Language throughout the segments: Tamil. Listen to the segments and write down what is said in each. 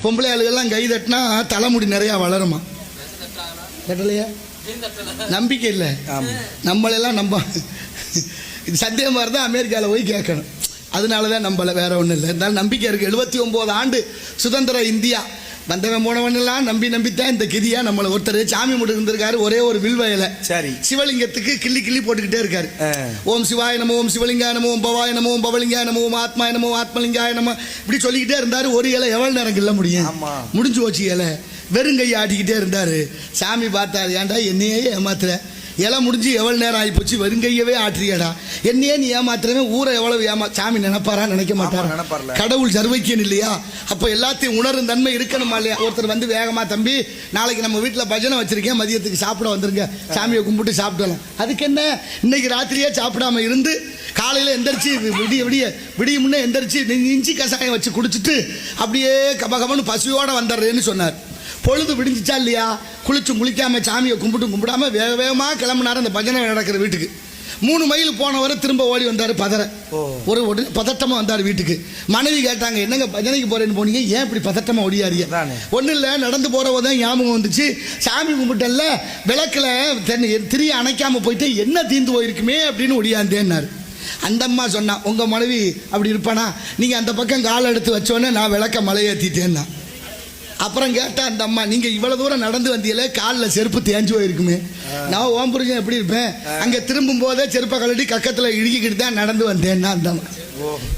பொம்பளை ஆளுகள்லாம் கை தட்டினா தலைமுடி நிறையா வளருமா? தட்டலையா? நம்பிக்கை இல்லை. நம்மளெல்லாம் நம்ப இது சந்தேகமாக இருந்தால் அமெரிக்காவில் போய் கேட்கணும். அதனால தான் நம்பலை, வேற ஒன்றும் இல்லை. இருந்தாலும் நம்பிக்கை இருக்குது. 79 ஆண்டு சுதந்திர இந்தியா. வந்தவன் போனவனெல்லாம் நம்பித்தான் இந்த கிரியா. நம்மளை ஒருத்தர் சாமி முடி இருந்திருக்காரு, ஒரே ஒரு வில்வயலை சரி சிவலிங்கத்துக்கு கிள்ளி போட்டுக்கிட்டே இருக்காரு. ஓம் சிவாய நமோ, ஓம் சிவலிங்காய நமோ, ஓம் பவாய நமோ, ஓம் பவலிங்காய நமோ, ஓம் ஆத்மாய நமோ, ஆத்மலிங்காய நமோ, இப்படி சொல்லிக்கிட்டே இருந்தாரு. ஒரு இலை எவ்வளவு நேரம் கிள்ள முடியும்? முடிஞ்சு போச்சு இலை. வெறுங்கையை ஆட்டிக்கிட்டே இருந்தாரு. சாமி பார்த்தாரு, ஏன்டா என்னையே ஏமாத்துற? இலை முடிஞ்சு எவ்வளவு நேரம் ஆகி போச்சு, வெறுங்கையவே ஆற்றியடா, என்னையே நீ ஏமாத்துறவன் ஊரை எவ்வளவு சாமி நினைப்பாரா? நினைக்க மாட்டாரா? கடவுள் சர்வைக்கியன் இல்லையா? அப்போ எல்லாத்தையும் உணரும் தன்மை இருக்கணுமா இல்லையா? ஒருத்தர் வந்து வேகமா, தம்பி நாளைக்கு நம்ம வீட்டில் பஜனை வச்சிருக்கேன், மதியத்துக்கு சாப்பிட வந்துருங்க, சாமியை கும்பிட்டு சாப்பிடலாம். அதுக்கு என்ன, இன்னைக்கு ராத்திரியே சாப்பிடாம இருந்து காலையில் எந்திரிச்சு விடிய முன்னே எந்திரிச்சு இஞ்சி கஷாயம் வச்சு குடிச்சிட்டு அப்படியே கபகபன்னு பசுவோட வந்துடுறேன்னு சொன்னார். பொழுது விடிஞ்சிச்சா இல்லையா? குளிக்காம சாமியை கும்பிடாம வேகமாக கிளம்புனாரு அந்த பஜனை நடக்கிற வீட்டுக்கு. 3 மைல் போனவரை திரும்ப ஓடி வந்தார். ஒரு பதட்டமாக வந்தார் வீட்டுக்கு. மனைவி கேட்டாங்க, என்னங்க பஜனைக்கு போறேன்னு போனீங்க, ஏன் இப்படி பதட்டமாக ஓடியாரிய? ஒன்றும் இல்லை, நடந்து போறவதான் ஞாபகம் வந்துச்சு, சாமி கும்பிட்டல விளக்கில் திரிய அணைக்காம போயிட்டு என்ன தீந்து போயிருக்குமே அப்படின்னு ஒடியாந்தேன்னாரு. அந்த அம்மா சொன்னா, உங்க மனைவி அப்படி இருப்பானா? நீங்க அந்த பக்கம் காலை எடுத்து வச்சோன்னே நான் விளக்க மலையேற்றிட்டேன்னா. அப்புறம் கேட்டா அந்த அம்மா, நீங்க இவ்வளவு தூரம் நடந்து வந்தீங்களே, காலில் செருப்பு தேஞ்சு போயிருக்குமே. நான் ஓம்புரிஞ்சன் எப்படி இருப்பேன்? அங்க திரும்பும் போதே செருப்பை கழட்டி கக்கத்துல இழுக்கிக்கிட்டு தான் நடந்து வந்தேன்னா அந்த அம்மா.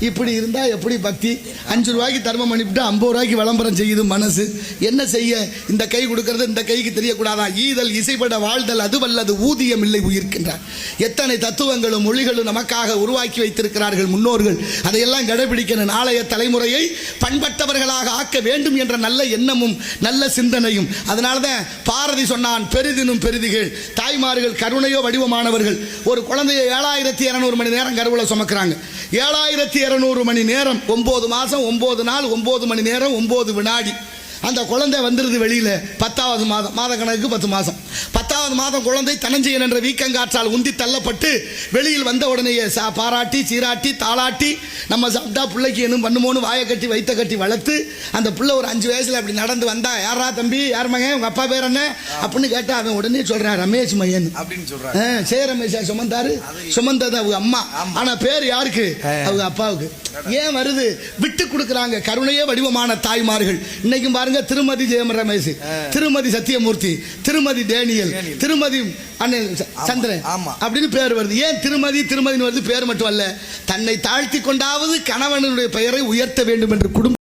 இப்படி இருந்தா எப்படி பக்தி? 5 ரூபாய்க்கு தர்மம் பண்ணிவிட்டு 50 ரூபாய்க்கு விளம்பரம் செய்யுது மனசு. என்ன செய்ய? இந்த கை கொடுக்கறது இந்த கைக்கு தெரியக்கூடாதான். ஈதல் இசைப்பட வாழ்தல் அதுவல்லது ஊதியம் இல்லை உயிர்க்கின்றார். எத்தனை தத்துவங்களும் மொழிகளும் நமக்காக உருவாக்கி வைத்திருக்கிறார்கள் முன்னோர்கள். அதையெல்லாம் கடைபிடிக்கணும். நாளைய தலைமுறையை பண்பட்டவர்களாக ஆக்க வேண்டும் என்ற நல்ல எண்ணமும் நல்ல சிந்தனையும். அதனாலதான் பாரதி சொன்னான், பெரிதினும் பெரிதிகள் தாய்மார்கள் கருணையோ வடிவமானவர்கள். ஒரு குழந்தைய 7200 மணி நேரம் கருவுல சுமக்கிறாங்க. 7200 மணி நேரம், 9 மாசம் 9 நாள் 9 மணி நேரம் 9 வினாடி. அந்த குழந்தை வந்துருது வெளியில 10வது மாதம், மாத கணக்கு 10 மாதம். 10வது மாதம் குழந்தை தனஞ்சயன் என்ற வீக்கங்காற்றால் உந்தி தள்ளப்பட்டு வெளியில் வந்த உடனேயே பாராட்டி சீராட்டி தாளாட்டி நம்ம சாப்பிட்டா பிள்ளைக்கு என்ன பண்ணுமோன்னு வாயை கட்டி வைத்த கட்டி வளர்த்து அந்த பிள்ளை ஒரு 5 வயசுல அப்படி நடந்து வந்தா, யாரா தம்பி, யார் மகன், உங்க அப்பா பேர் என்ன அப்படின்னு கேட்டா அவன் உடனே சொல்றான், ரமேஷ் மையன் அப்படின்னு சொல்றான். சே ரமேஷா சுமந்தாரு? சுமந்தது அவங்க அம்மா. ஆனா பேர் யாருக்கு? அவங்க அப்பாவுக்கு. ஏன் வருது? விட்டு கொடுக்குறாங்க. கருணையே வடிவமான தாய்மார்கள். இன்னைக்கும் பாருங்க, திருமதி ஜெயம் ரமேஷ், திருமதி சத்தியமூர்த்தி, திருமதி டேனியல், திருமதி சந்திரன் அப்படின்னு பேர் வருது. ஏன் திருமதி வருது? பேர் மட்டும் அல்ல, தன்னை தாழ்த்தி கொண்டாவது கணவனுடைய பெயரை உயர்த்த வேண்டும் என்று குடும்ப